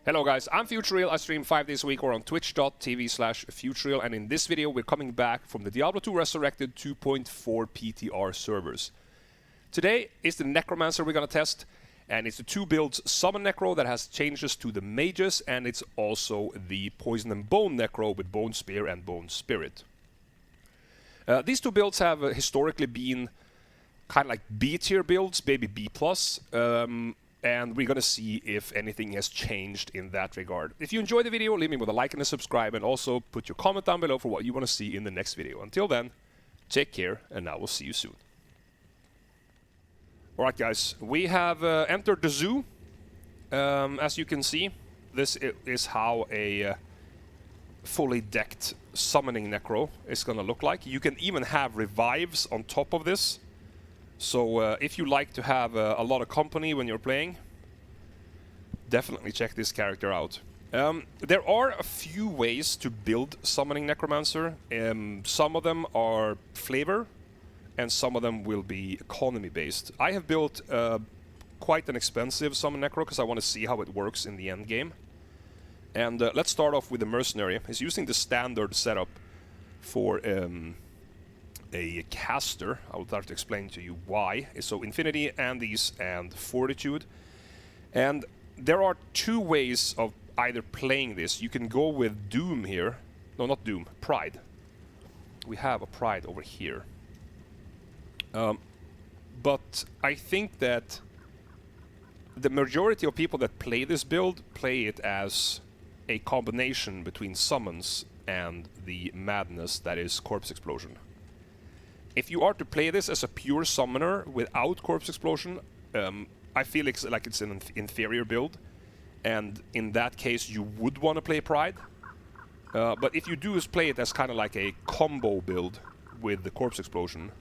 Hello guys, I'm Futureal. I stream 5 days a week or on twitch.tv/Futureal, and in this video we're coming back from the Diablo 2 Resurrected 2.4 PTR servers. Today is the Necromancer we're gonna test, and it's the 2 builds Summon Necro that has changes to the mages, and it's also the Poison and Bone Necro with Bone Spear and Bone Spirit. These 2 builds have historically been kind of like B-tier builds, maybe B+, and we're gonna see if anything has changed in that regard. If you enjoyed the video, leave me with a like and a subscribe, and also put your comment down below for what you want to see in the next video. Until then, take care, and I will see you soon. Alright guys, we have entered the zoo. As you can see, this is how a fully decked summoning necro is gonna look like. You can even have revives on top of this. So if you like to have a lot of company when you're playing, definitely check this character out. There are a few ways to build Summoning Necromancer. Some of them are flavor, and some of them will be economy based. I have built quite an expensive Summon Necro because I want to see how it works in the end game. And let's start off with the Mercenary. He's using the standard setup for a caster. I will try to explain to you why. So Infinity, Andes, and Fortitude. And there are 2 ways of either playing this. You can go with Doom here. No, not Doom. Pride. We have a Pride over here. But I think that the majority of people that play this build play it as a combination between summons and the madness that is Corpse Explosion. If you are to play this as a pure summoner without Corpse Explosion, I feel like it's an inferior build, and in that case you would want to play Pride. But if you do play it as kind of like a combo build with the Corpse Explosion,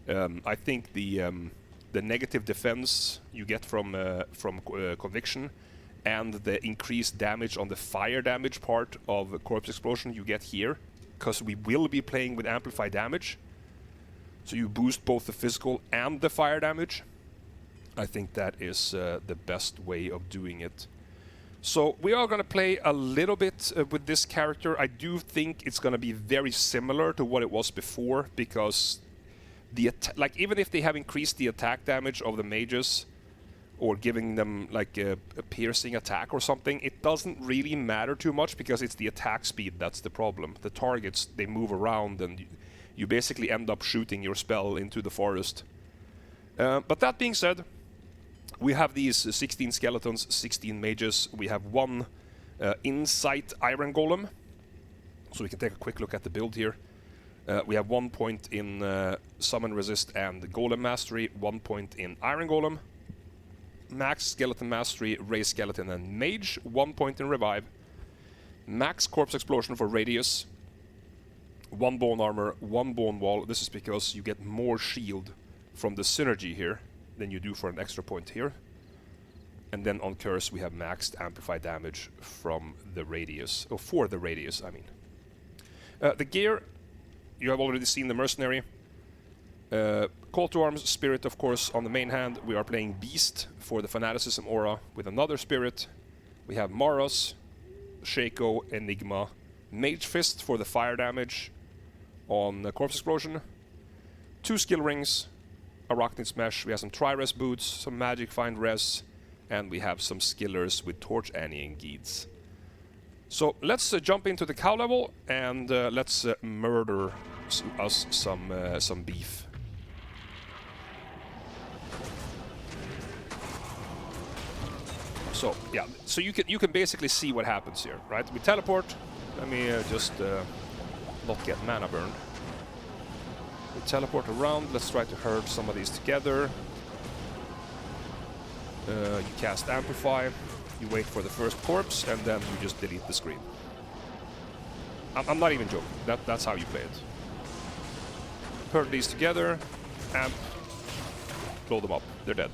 I think the negative defense you get from Conviction and the increased damage on the fire damage part of Corpse Explosion you get here, because we will be playing with amplified damage. So you boost both the physical and the fire damage. I think that is the best way of doing it. So we are going to play a little bit with this character. I do think it's going to be very similar to what it was before, because the even if they have increased the attack damage of the mages, or giving them like a piercing attack or something, it doesn't really matter too much, because it's the attack speed that's the problem. The targets, they move around, and you basically end up shooting your spell into the forest. But that being said, we have these 16 skeletons, 16 mages. We have 1 Insight Iron Golem. So we can take a quick look at the build here. We have 1 point in Summon Resist and Golem Mastery, 1 point in Iron Golem. Max Skeleton Mastery, Raise Skeleton and Mage, 1 point in Revive. Max Corpse Explosion for Radius. 1 Bone Armor, 1 Bone Wall. This is because you get more shield from the synergy here than you do for an extra point here. And then on Curse we have maxed Amplified Damage from the Radius, or for the Radius, I mean. The gear, you have already seen the Mercenary. Call to Arms, Spirit of course on the main hand. We are playing Beast for the Fanaticism aura with another Spirit. We have Maros, Shaco, Enigma, Mage Fist for the fire damage on the Corpse Explosion, 2 skill rings, Arachnid Smash, we have some Tri-Res boots, some Magic Find Res, and we have some skillers with Torch Annie and Geeds. So let's jump into the cow level, and let's murder us some beef. So yeah, so you can basically see what happens here, right? We teleport. Let me just not get mana burned. We teleport around. Let's try to herd some of these together. You cast Amplify. You wait for the first corpse, and then you just delete the screen. I'm not even joking. That's how you play it. Herd these together. Amp. Blow them up. They're dead.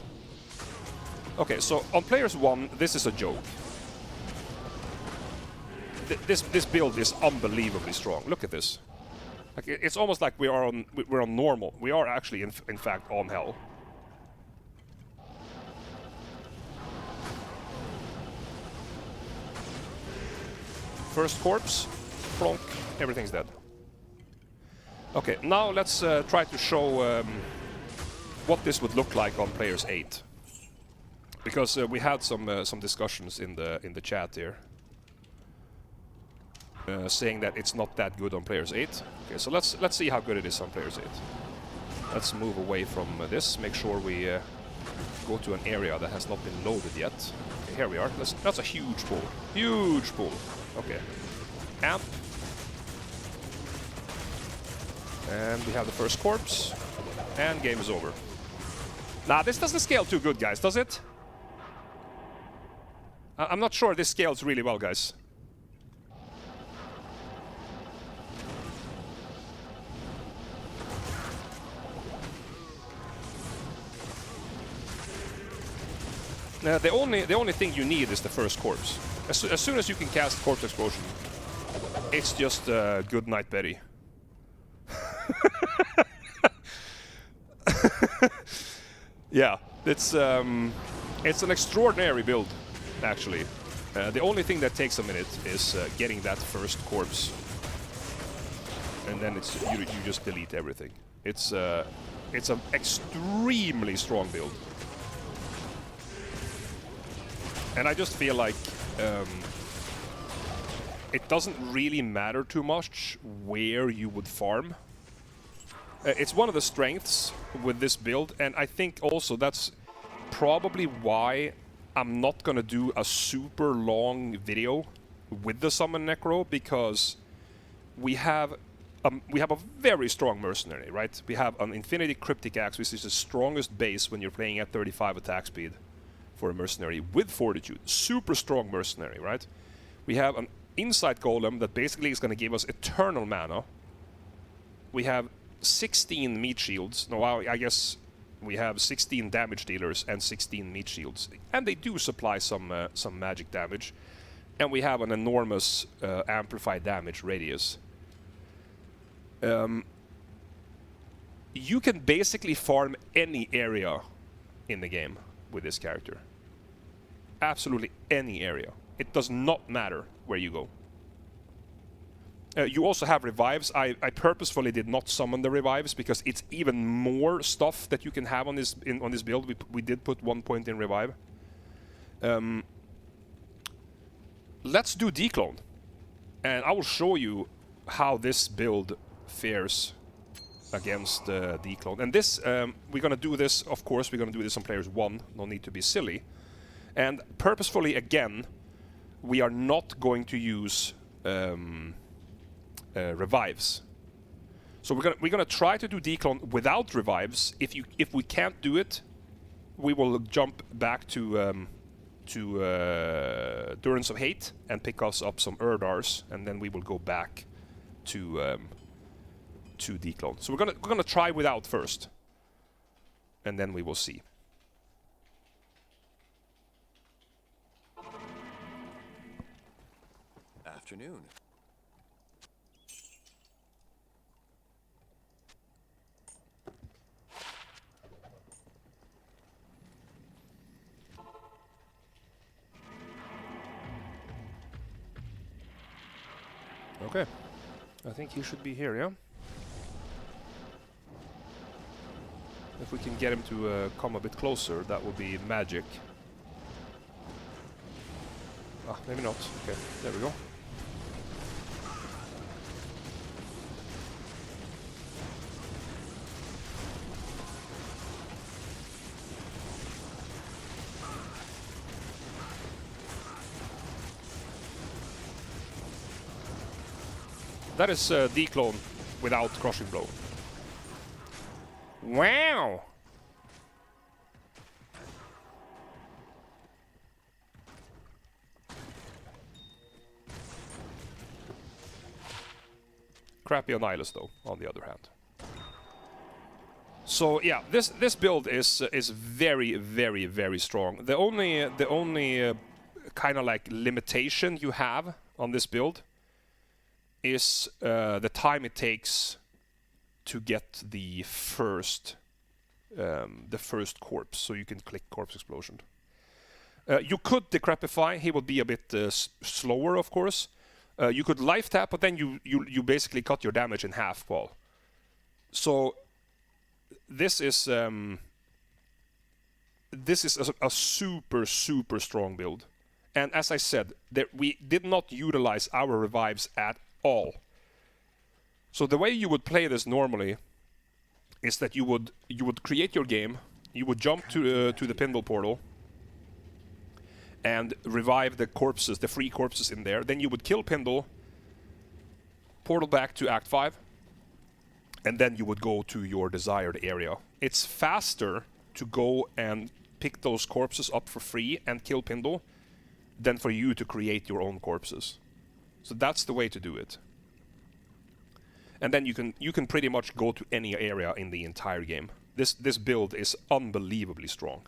Okay, so on players 1, this is a joke. This build is unbelievably strong. Look at this. Like, it's almost like we're on normal. We are actually in fact on hell. First corpse, plonk, everything's dead. Okay, now let's try to show what this would look like on players 8, because we had some discussions in the chat here, saying that it's not that good on players 8. Okay, so let's see how good it is on players 8. Let's move away from this. Make sure we go to an area that has not been loaded yet. Okay, here we are. That's a huge pool. Huge pool. Okay. Amp. And we have the first corpse. And game is over. Nah, this doesn't scale too good, guys, does it? I'm not sure this scales really well, guys. The only thing you need is the first corpse. As soon as you can cast Corpse Explosion, it's just good night, Betty. Yeah, it's an extraordinary build, actually. The only thing that takes a minute is getting that first corpse, and then it's you just delete everything. It's an extremely strong build. And I just feel like it doesn't really matter too much where you would farm. It's one of the strengths with this build, and I think also that's probably why I'm not gonna do a super long video with the Summon Necro, because we have a very strong mercenary, right? We have an Infinity Cryptic Axe, which is the strongest base when you're playing at 35 attack speed for a mercenary with Fortitude. Super strong mercenary, right? We have an Insight Golem that basically is going to give us eternal mana. We have 16 meat shields. No, I guess we have 16 damage dealers and 16 meat shields. And they do supply some magic damage. And we have an enormous amplified damage radius. You can basically farm any area in the game with this character. Absolutely any area. It does not matter where you go. You also have revives. I purposefully did not summon the revives because it's even more stuff that you can have on this build. We did put 1 point in revive. Let's do Dclone, and I will show you how this build fares against Dclone. And this, we're gonna do this. Of course, we're gonna do this on players 1. No need to be silly. And purposefully, again, we are not going to use revives. So we're gonna try to do Dclone without revives. If we can't do it, we will jump back to Durance of Hate and pick us up some Erdars, and then we will go back to Dclone. So we're gonna try without first, and then we will see. Afternoon. Okay, I think he should be here, yeah? If we can get him to come a bit closer, that would be magic. Ah, maybe not. Okay, there we go. That is Dclone without Crushing Blow. Wow! Crappy on Nihilus, though, on the other hand. So yeah, this build is very, very, very strong. The only kind of like limitation you have on this build is the time it takes to get the first corpse, so you can click Corpse Explosion. You could Decrepify. He would be a bit slower, of course, You could life tap, but then you basically cut your damage in half, Paul. So this is a super strong build. And as I said, we did not utilize our revives at all. So the way you would play this normally is that you would create your game, you would jump to the pinball portal, and revive the corpses, the free corpses in there. Then you would kill Pindle, portal back to Act 5, and then you would go to your desired area. It's faster to go and pick those corpses up for free and kill Pindle than for you to create your own corpses. So that's the way to do it. And then you can pretty much go to any area in the entire game. This build is unbelievably strong.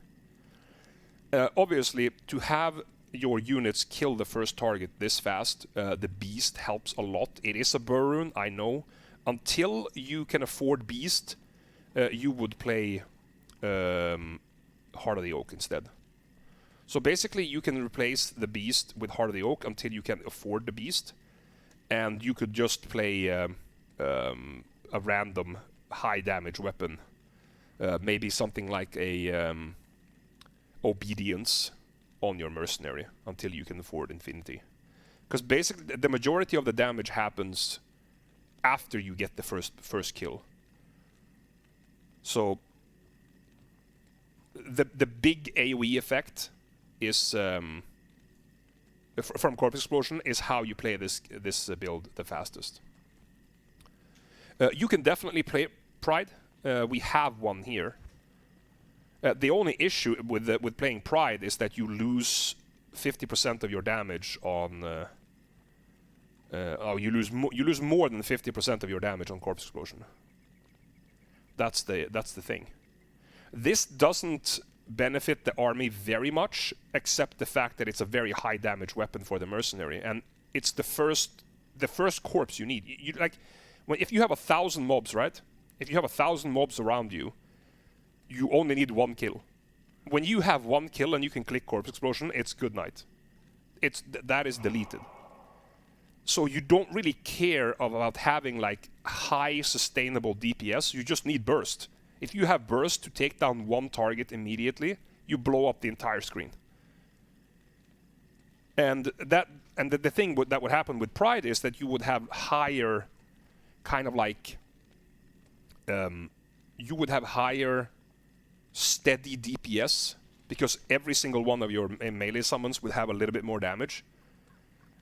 Obviously, to have your units kill the first target this fast, the Beast helps a lot. It is a burr rune, I know. Until you can afford Beast, you would play Heart of the Oak instead. So basically, you can replace the Beast with Heart of the Oak until you can afford the Beast. And you could just play a random high damage weapon. Maybe something like a Obedience on your mercenary until you can afford Infinity. Because basically the majority of the damage happens after you get the first kill. So the big AoE effect is from Corpse Explosion is how you play this build the fastest. You can definitely play Pride. We have one here. The only issue with playing Pride is that you lose 50% of your damage on. You lose more than 50% of your damage on Corpse Explosion. That's the thing. This doesn't benefit the army very much, except the fact that it's a very high damage weapon for the mercenary, and it's the first corpse you need. You like if you have 1,000 mobs, right? If you have 1,000 mobs around you, you only need one kill. When you have one kill and you can click Corpse Explosion, it's good night. That is deleted. So you don't really care about having like high sustainable DPS. You just need burst. If you have burst to take down one target immediately, you blow up the entire screen. And the thing that would happen with Pride is that you would have higher, kind of like, you would have higher steady DPS because every single one of your melee summons would have a little bit more damage.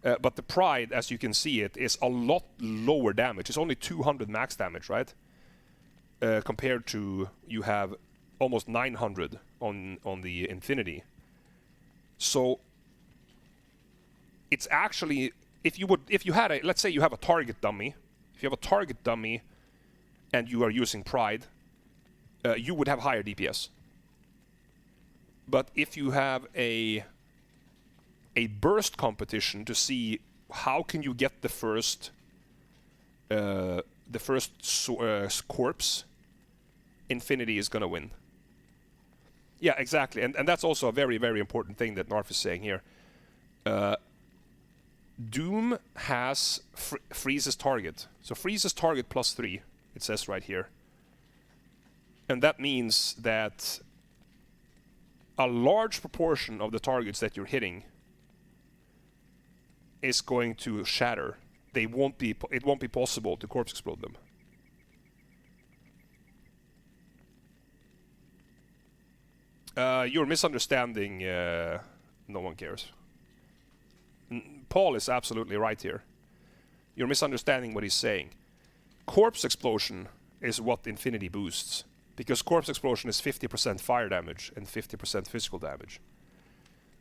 But the Pride, as you can see it, is a lot lower damage. It's only 200 max damage, right? Compared to you have almost 900 on the Infinity. So it's actually if you had let's say you have a target dummy. If you have a target dummy and you are using Pride, you would have higher DPS. But if you have a burst competition to see how can you get the first corpse, Infinity is gonna win. Yeah, exactly, and that's also a very, very important thing that Narf is saying here. Doom has freezes target, so freezes target +3. It says right here, and that means that a large proportion of the targets that you're hitting is going to shatter. It won't be possible to corpse explode them. You're misunderstanding. No one cares. Paul is absolutely right here. You're misunderstanding what he's saying. Corpse Explosion is what Infinity boosts, because Corpse Explosion is 50% fire damage and 50% physical damage.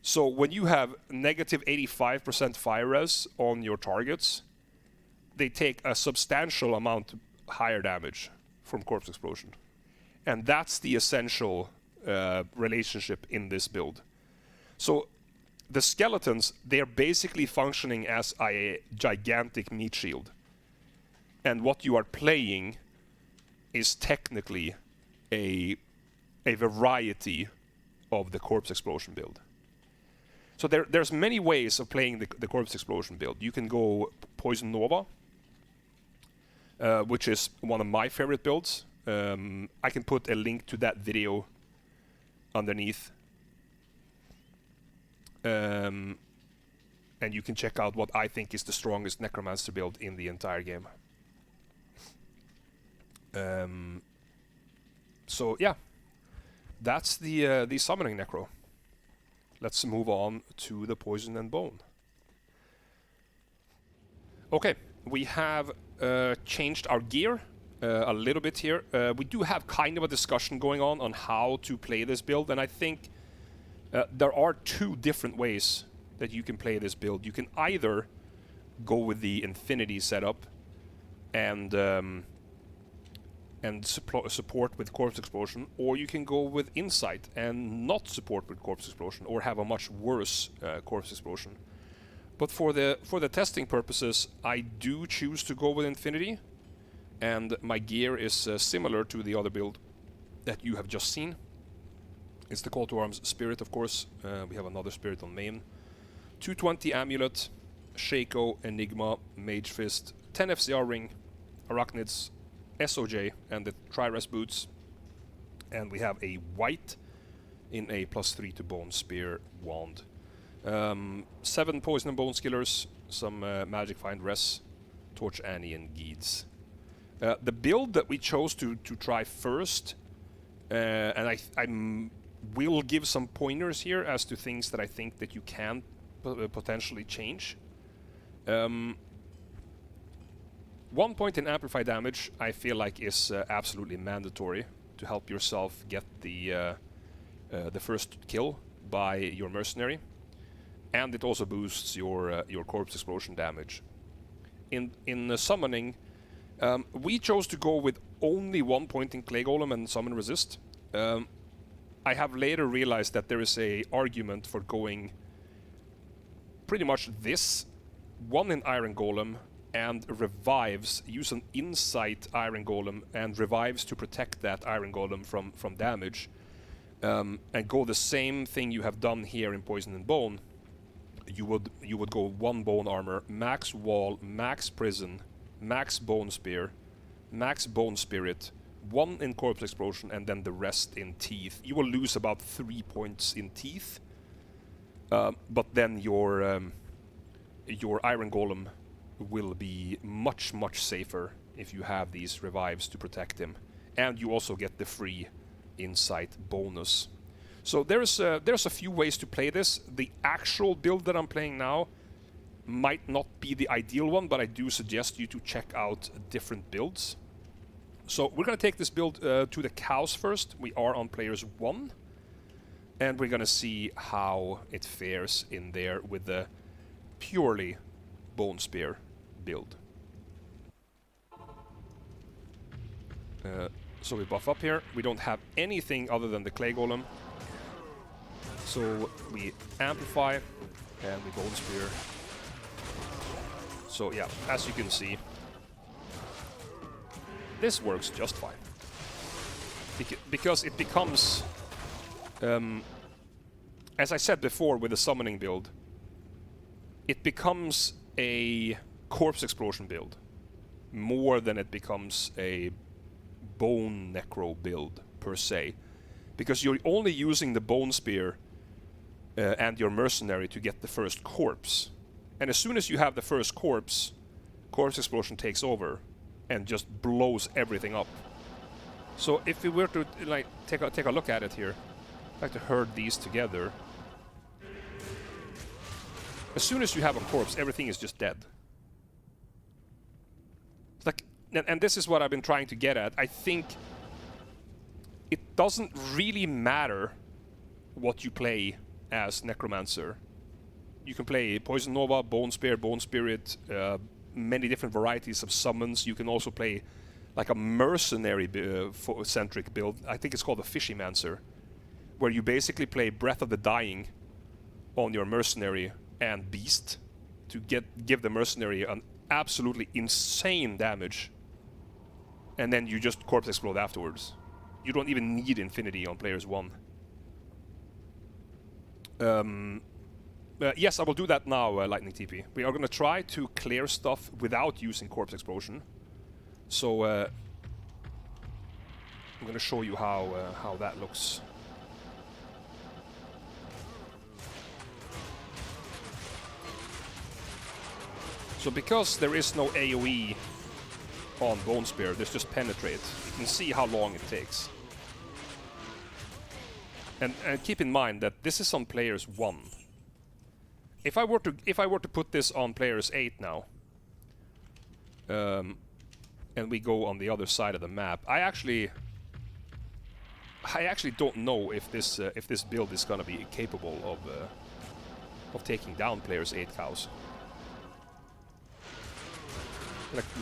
So when you have negative 85% fire res on your targets, they take a substantial amount higher damage from Corpse Explosion. And that's the essential relationship in this build. So the skeletons, they're basically functioning as a gigantic meat shield. And what you are playing is technically a variety of the Corpse Explosion build. So there's many ways of playing the Corpse Explosion build. You can go Poison Nova, which is one of my favorite builds. I can put a link to that video underneath. And you can check out what I think is the strongest Necromancer build in the entire game. So yeah, that's the Summoning Necro. Let's move on to the Poison and Bone. Okay, we have changed our gear a little bit here. We do have kind of a discussion going on how to play this build, and I think there are two different ways that you can play this build. You can either go with the Infinity setup and support with Corpse Explosion, or you can go with Insight and not support with Corpse Explosion, or have a much worse Corpse Explosion. But for the testing purposes, I do choose to go with Infinity, and my gear is similar to the other build that you have just seen. It's the Call to Arms Spirit, of course. We have another Spirit on main. 220 Amulet, Shaco, Enigma, Mage Fist, 10 FCR Ring, Arachnids, SOJ, and the Tri-Res Boots. And we have a white in a +3 to Bone Spear wand. 7 Poison and Bone Skillers, some Magic Find Res, Torch Annie, and Geeds. The build that we chose to try first, and I will give some pointers here as to things that I think that you can potentially change. 1 point in amplify damage I feel like is absolutely mandatory to help yourself get the first kill by your mercenary, and it also boosts your Corpse Explosion damage. In summoning, we chose to go with only 1 point in Clay Golem and Summon Resist. I have later realized that there is a argument for going pretty much this, 1 in Iron Golem, and revives, use an Insight Iron Golem and revives to protect that Iron Golem from damage, and go the same thing you have done here in Poison and Bone. You would go 1 Bone Armor, max Wall, max Prison, max Bone Spear, max Bone Spirit, 1 in Corpse Explosion, and then the rest in Teeth. You will lose about 3 points in Teeth, but then your Iron Golem will be much safer if you have these revives to protect him, and you also get the free Insight bonus. So there's a few ways to play this. The actual build that I'm playing now might not be the ideal one, but I do suggest you to check out different builds. So we're going to take this build to the cows first. We are on players 1, and we're going to see how it fares in there with the purely Bone Spear build. So we buff up here. We don't have anything other than the Clay Golem. So we amplify and we Bone Spear. So yeah, as you can see, this works just fine. Because it becomes, as I said before with the summoning build, it becomes a Corpse Explosion build more than it becomes a Bone Necro build per se. Because you're only using the Bone Spear and your Mercenary to get the first corpse. And as soon as you have the first corpse, Corpse Explosion takes over and just blows everything up. So if we were to like take a look at it here, I'd like to herd these together. As soon as you have a corpse, everything is just dead. It's like, and this is what I've been trying to get at. I think it doesn't really matter what you play as Necromancer. You can play Poison Nova, Bone Spear, Bone Spirit, many different varieties of summons. You can also play like a mercenary-centric build. I think it's called a Fishymancer, where you basically play Breath of the Dying on your Mercenary and Beast to give the Mercenary an absolutely insane damage, and then you just Corpse Explode afterwards. You don't even need Infinity on players 1. Yes, I will do that now, Lightning TP. We are going to try to clear stuff without using Corpse Explosion. So, I'm going to show you how that looks. So because there is no AoE on Bone Spear, there's just Penetrate. You can see how long it takes. And keep in mind that this is on players 1. If I were to put this on players 8 now, and we go on the other side of the map, I actually don't know if this build is gonna be capable of taking down players 8 cows.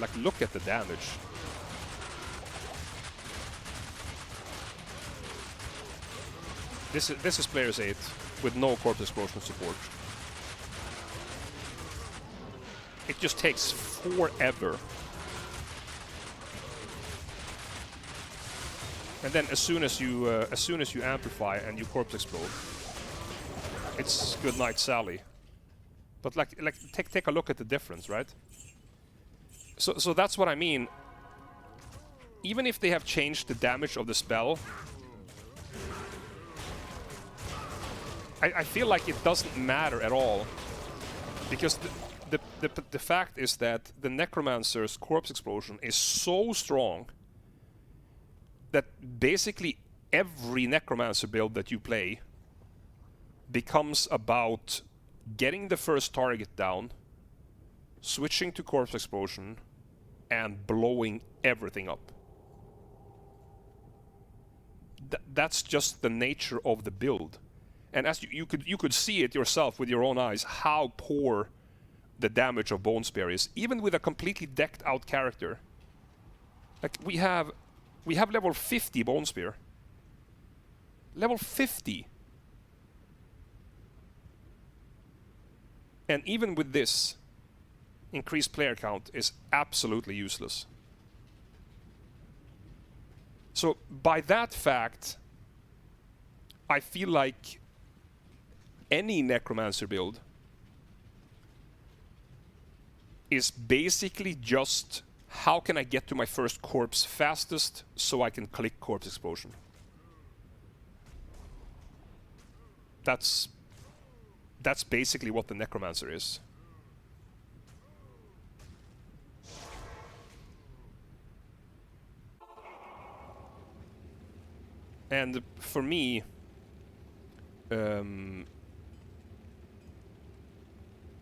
Like look at the damage. This is players 8 with no Corpse Explosion support. It just takes forever. And then as soon as you amplify and you Corpse Explode, it's good night Sally. But take a look at the difference, right? So that's what I mean. Even if they have changed the damage of the spell, I feel like it doesn't matter at all, because the fact is that the Necromancer's Corpse Explosion is so strong that basically every Necromancer build that you play becomes about getting the first target down, switching to Corpse Explosion, and blowing everything up. That's just the nature of the build. And as you could see it yourself with your own eyes, how poor the damage of Bone Spear is, even with a completely decked out character. Like we have level 50 Bone Spear. Level 50. And even with this, increased player count is absolutely useless. So by that fact, I feel like any Necromancer build is basically just how can I get to my first corpse fastest so I can click Corpse Explosion. That's basically what the Necromancer is. And for me,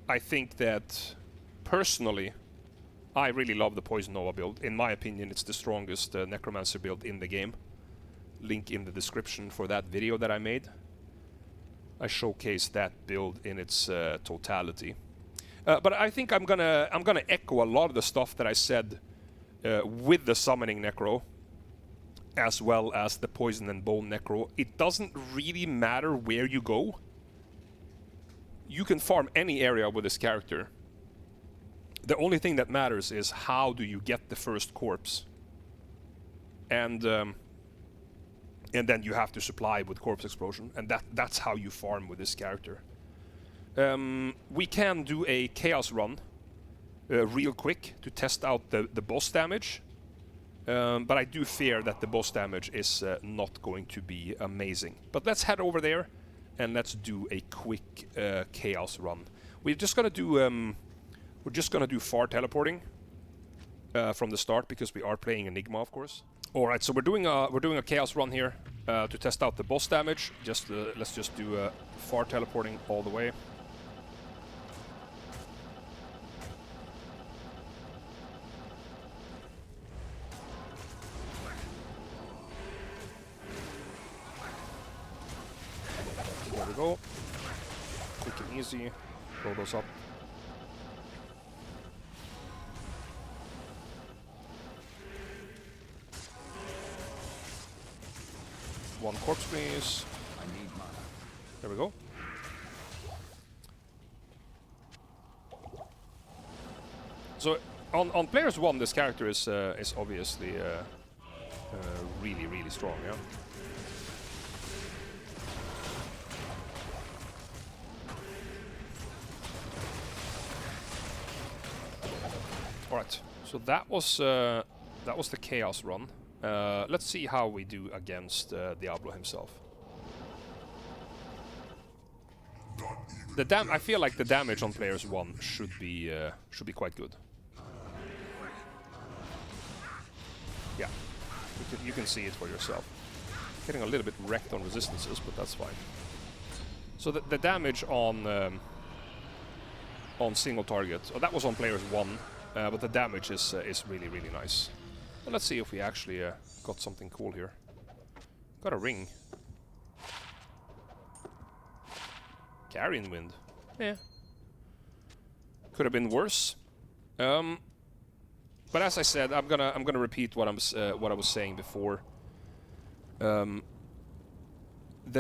I think that personally, I really love the Poison Nova build. In my opinion, it's the strongest Necromancer build in the game. Link in the description for that video that I made. I showcased that build in its totality. But I think I'm gonna echo a lot of the stuff that I said with the Summoning Necro, as well as the Poison and Bone Necro. It doesn't really matter where you go. You can farm any area with this character. The only thing that matters is how do you get the first corpse. And then you have to supply with Corpse Explosion, and that's how you farm with this character. We can do a Chaos run real quick to test out the boss damage. But I do fear that the boss damage is not going to be amazing. But let's head over there and let's do a quick Chaos run. We're just gonna do far teleporting from the start, because we are playing Enigma, of course. All right, so we're doing a Chaos run here to test out the boss damage. Let's just do far teleporting all the way. There we go. Quick and easy. Roll those up. One corpse, please. I need mana. There we go. So on players 1, this character is obviously really strong, yeah. Alright, so that was the Chaos run. Let's see how we do against Diablo himself. I feel like the damage on players 1 should be quite good. Yeah, you can see it for yourself. Getting a little bit wrecked on resistances, but that's fine. So the damage on single target, oh, that was on players 1, but the damage is really nice. Well, let's see if we actually got something cool here. Got a ring. Carrion Wind. Yeah. Could have been worse. But as I said, I'm gonna repeat what I was saying before. The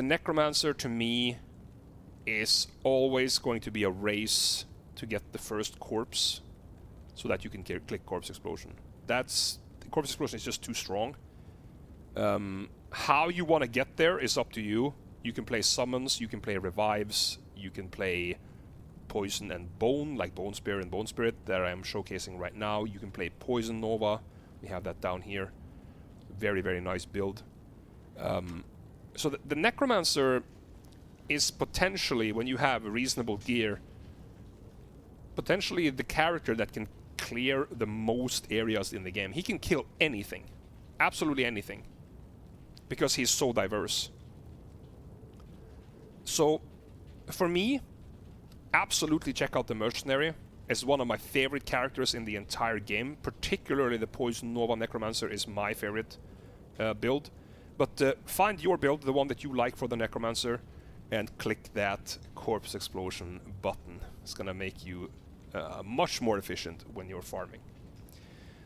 Necromancer to me is always going to be a race to get the first corpse, so that you can click Corpse Explosion. Corpse Explosion is just too strong. How you want to get there is up to you. You can play summons, you can play revives, you can play poison and bone, like Bone Spear and Bone Spirit that I am showcasing right now. You can play Poison Nova. We have that down here. Very nice build. So the Necromancer is potentially, when you have reasonable gear, potentially the character that can clear the most areas in the game. He can kill anything. Absolutely anything. Because he's so diverse. So, for me, absolutely check out the Mercenary. It's one of my favorite characters in the entire game. Particularly the Poison Nova Necromancer is my favorite build. But find your build, the one that you like for the Necromancer, and click that Corpse Explosion button. It's gonna make you much more efficient when you're farming.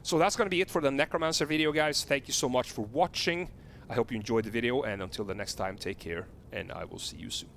So that's gonna be it for the Necromancer video, guys. Thank you so much for watching. I hope you enjoyed the video, and until the next time, take care, and I will see you soon.